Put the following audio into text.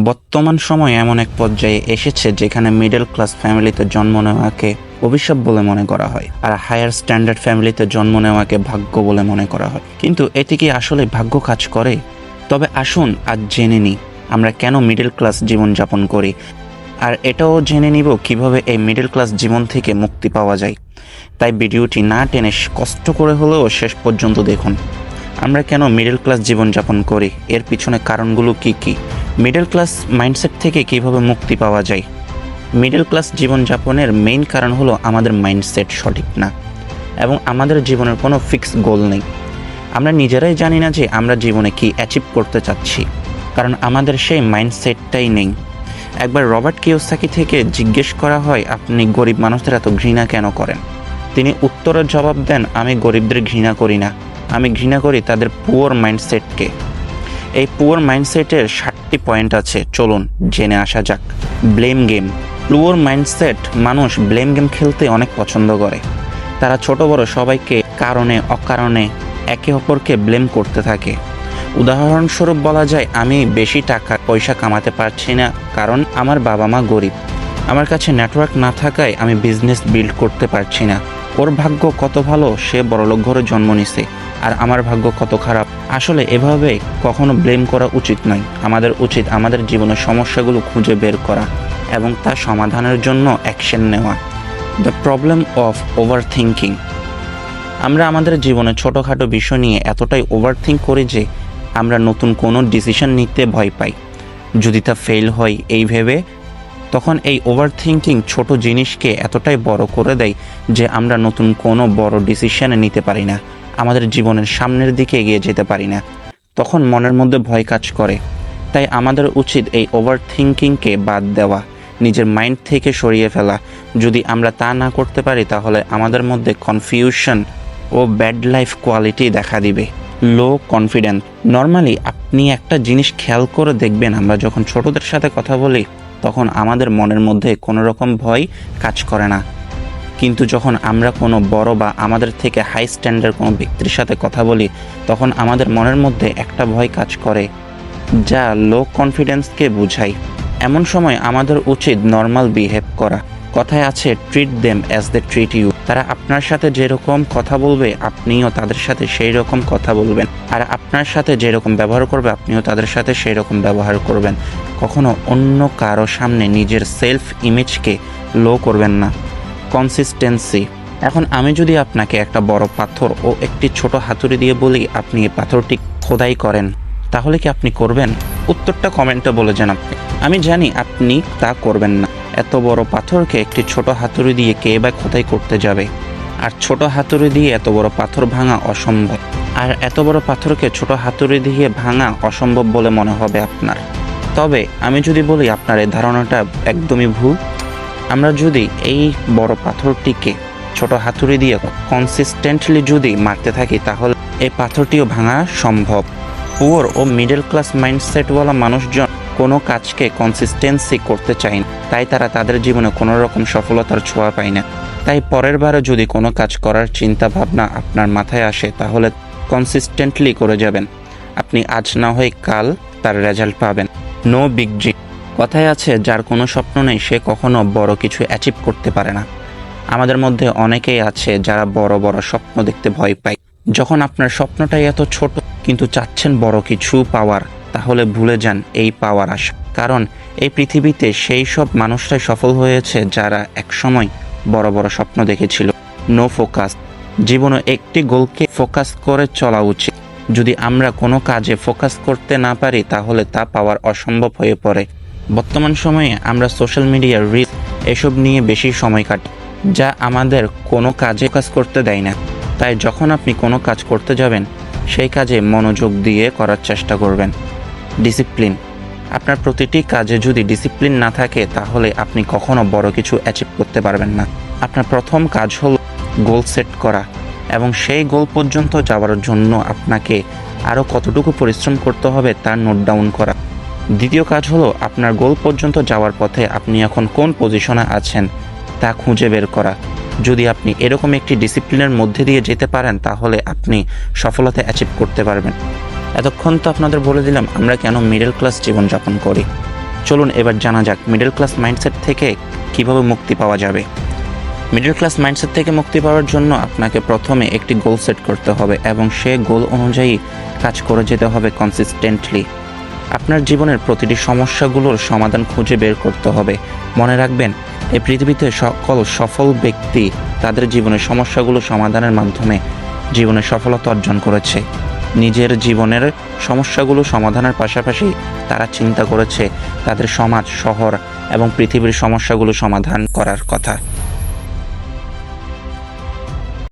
বর্তমান সময়ে এমন এক পর্যায়ে এসেছে যেখানে মিডল ক্লাস ফ্যামিলিতে জন্ম নেওয়াকে অভিশাপ বলে মনে করা হয়, আর হায়ার স্ট্যান্ডার্ড ফ্যামিলিতে জন্ম নেওয়াকে ভাগ্য বলে মনে করা হয়। কিন্তু এতে কি আসলে ভাগ্য কাজ করে? তবে আসুন আজ জেনে নিই আমরা কেন মিডল ক্লাস জীবনযাপন করি, আর এটাও জেনে নিব কিভাবে এই মিডল ক্লাস জীবন থেকে মুক্তি পাওয়া যায়। তাই ভিডিওটি না টেনে কষ্ট করে হলেও শেষ পর্যন্ত দেখুন। আমরা কেন মিডল ক্লাস জীবনযাপন করি, এর পিছনে কারণগুলো কি কি, মিডল ক্লাস মাইন্ডসেট থেকে কিভাবে মুক্তি পাওয়া যায়। মিডল ক্লাস জীবনযাপনের মেইন কারণ হলো আমাদের মাইন্ডসেট সঠিক না, এবং আমাদের জীবনের কোনো ফিক্স গোল নেই। আমরা নিজেরাই জানি না যে আমরা জীবনে কি অ্যাচিভ করতে চাচ্ছি, কারণ আমাদের সেই মাইন্ডসেটটাই নেই। একবার রবার্ট কিওসাকি থেকে জিজ্ঞেস করা হয়, আপনি গরিব মানুষদের এত ঘৃণা কেন করেন? তিনি উত্তরের জবাব দেন, আমি গরিবদের ঘৃণা করি না, আমি ঘৃণা করি তাদের পুয়ার মাইন্ডসেটকে। এই পুয়ার মাইন্ডসেটের 7টি পয়েন্ট আছে, চলুন জেনে আসা যাক। Blame game. পুয়ার মাইন্ডসেট মানুষ ব্লেম গেম খেলতে অনেক পছন্দ করে। তারা ছোট বড় সবাইকে কারণে অকারণে একে অপরকে ব্লেম করতে থাকে। উদাহরণস্বরূপ বলা যায়, আমি বেশি টাকা পয়সা কামাতে পারছি না কারণ আমার বাবা মা গরিব। আমার কাছে নেটওয়ার্ক না থাকায় আমি বিজনেস বিল্ড করতে পারছি না। ওর ভাগ্য কত ভালো, সে বড়লোক ঘরে জন্ম নিছে, আর আমার ভাগ্য কত খারাপ। আসলে এভাবে কখনো ব্লেম করা উচিত নয়। আমাদের উচিত আমাদের জীবনের সমস্যাগুলো খুঁজে বের করা এবং তা সমাধানের জন্য অ্যাকশন নেওয়া। The problem of over thinking. আমরা আমাদের জীবনে ছোটোখাটো বিষয় নিয়ে এতটাই ওভার থিঙ্ক করি যে আমরা নতুন কোনো ডিসিশন নিতে ভয় পাই। যদি তা ফেল হয় এই ভেবে, তখন এই ওভার থিঙ্কিং ছোট জিনিসকে এতটাই বড় করে দেয় যে আমরা নতুন কোনো বড় ডিসিশন নিতে পারি না, আমাদের জীবনের সামনের দিকে এগিয়ে যেতে পারি না। তখন মনের মধ্যে ভয় কাজ করে। তাই আমাদের উচিত এই ওভার থিঙ্কিংকে বাদ দেওয়া, নিজের মাইন্ড থেকে সরিয়ে ফেলা। যদি আমরা তা না করতে পারি তাহলে আমাদের মধ্যে কনফিউশন ও ব্যাড লাইফ কোয়ালিটি দেখা দিবে। লো কনফিডেন্স। নর্মালি আপনি একটা জিনিস খেয়াল করে দেখবেন, আমরা যখন ছোটদের সাথে কথা বলি তখন আমাদের মনের মধ্যে কোনো রকম ভয় কাজ করে না। কিন্তু যখন আমরা কোনো বড় বা আমাদের থেকে হাই স্ট্যান্ডার্ড কোনো ব্যক্তির সাথে কথা বলি তখন আমাদের মনের মধ্যে একটা ভয় কাজ করে, যা লো কনফিডেন্সকে বোঝায়। এমন সময় আমাদের উচিত নর্মাল বিহেভ করা। কথায় আছে, treat them as they treat you. তারা আপনার সাথে যেরকম কথা বলবে আপনিও তাদের সাথে সেই রকম কথা বলবেন, আর আপনার সাথে যেরকম ব্যবহার করবে আপনিও তাদের সাথে সেই রকম ব্যবহার করবেন। কখনো অন্য কারো সামনে নিজের সেলফ ইমেজকে লো করবেন না। কনসিস্টেন্সি। এখন আমি যদি আপনাকে একটা বড় পাথর ও একটি ছোট হাতুড়ি দিয়ে বলি আপনি এই পাথরটি খোদাই করেন, তাহলে কি আপনি করবেন? উত্তরটা কমেন্টে বলে জানান। আমি জানি আপনি তা করবেন না। এত বড় পাথরকে একটি ছোট হাতুড়ি দিয়ে কে বা খোদাই করতে যাবে? আর ছোট হাতুড়ি দিয়ে এত বড় পাথর ভাঙা অসম্ভব, আর এত বড় পাথরকে ছোট হাতুড়ি দিয়ে ভাঙা অসম্ভব বলে মনে হবে আপনার। তবে আমি যদি বলি আপনার এই ধারণাটা একদমই ভুল। আমরা যদি এই বড় পাথরটিকে ছোট হাতুড়ি দিয়ে কনসিস্টেন্টলি যদি মারতে থাকি তাহলে এই পাথরটিও ভাঙা সম্ভব। পুয়ার ও মিডল ক্লাস মাইন্ডসেটওয়ালা মানুষজন কোনো কাজকে কনসিস্টেন্সি করতে চায় না, তাই তারা তাদের জীবনে কোনো রকম সফলতার ছোঁয়া পায় না। তাই পরের বারে যদি কোনো কাজ করার চিন্তা ভাবনা আপনার মাথায় আসে তাহলে কনসিস্টেন্টলি করে যাবেন। আপনি আজ না হয় কাল তার রেজাল্ট পাবেন। No big dream. কথায় আছে, যার কোনো স্বপ্ন নেই সে কখনো বড় কিছু অ্যাচিভ করতে পারে না। আমাদের মধ্যে অনেকেই আছে যারা বড় বড় স্বপ্ন দেখতে ভয় পায়। যখন আপনার স্বপ্নটাই এত ছোট কিন্তু চাচ্ছেন বড় কিছু পাওয়ার, তাহলে ভুলে যান এই পাওয়ার আশা। কারণ এই পৃথিবীতে সেই সব মানুষরাই সফল হয়েছে যারা একসময় বড় বড় স্বপ্ন দেখেছিল। No focus. জীবনে একটি গোলকে ফোকাস করে চলা উচিত। যদি আমরা কোনো কাজে ফোকাস করতে না পারি তাহলে তা পাওয়ার অসম্ভব হয়ে পড়ে। বর্তমান সময়ে আমরা সোশ্যাল মিডিয়া, রিল এসব নিয়ে বেশি সময় কাটি, যা আমাদের কোনো কাজে ফোকাস করতে দেয় না। তাই যখন আপনি কোনো কাজ করতে যাবেন সেই কাজে মনোযোগ দিয়ে করার চেষ্টা করবেন। ডিসিপ্লিন। আপনার প্রতিটি কাজে যদি ডিসিপ্লিন না থাকে তাহলে আপনি কখনো বড় কিছু অ্যাচিভ করতে পারবেন না। আপনার প্রথম কাজ হলো গোল সেট করা, এবং সেই গোল পর্যন্ত যাওয়ার জন্য আপনাকে আরও কতটুকু পরিশ্রম করতে হবে তা নোট ডাউন করা। দ্বিতীয় কাজ হলো আপনার গোল পর্যন্ত যাওয়ার পথে আপনি এখন কোন পজিশনে আছেন তা খুঁজে বের করা। যদি আপনি এরকম একটি ডিসিপ্লিনের মধ্যে দিয়ে যেতে পারেন তাহলে আপনি সফলতা অ্যাচিভ করতে পারবেন। এতক্ষণ তো আপনাদের বলে দিলাম আমরা কেন মিডল ক্লাস জীবনযাপন করি। চলুন এবার জানা যাক মিডল ক্লাস মাইন্ডসেট থেকে কিভাবে মুক্তি পাওয়া যাবে। মিডল ক্লাস মাইন্ডসেট থেকে মুক্তি পাওয়ার জন্য আপনাকে প্রথমে একটি গোল সেট করতে হবে এবং সে গোল অনুযায়ী কাজ করে যেতে হবে কনসিস্টেন্টলি। আপনার জীবনের প্রতিটি সমস্যাগুলোর সমাধান খুঁজে বের করতে হবে। মনে রাখবেন, এই পৃথিবীতে সকল সফল ব্যক্তি তাদের জীবনের সমস্যাগুলো সমাধানের মাধ্যমে জীবনে সফলতা অর্জন করেছে। নিজের জীবনের সমস্যাগুলো সমাধানের পাশাপাশি তারা চিন্তা করেছে তাদের সমাজ, শহর এবং পৃথিবীর সমস্যাগুলো সমাধান করার কথা।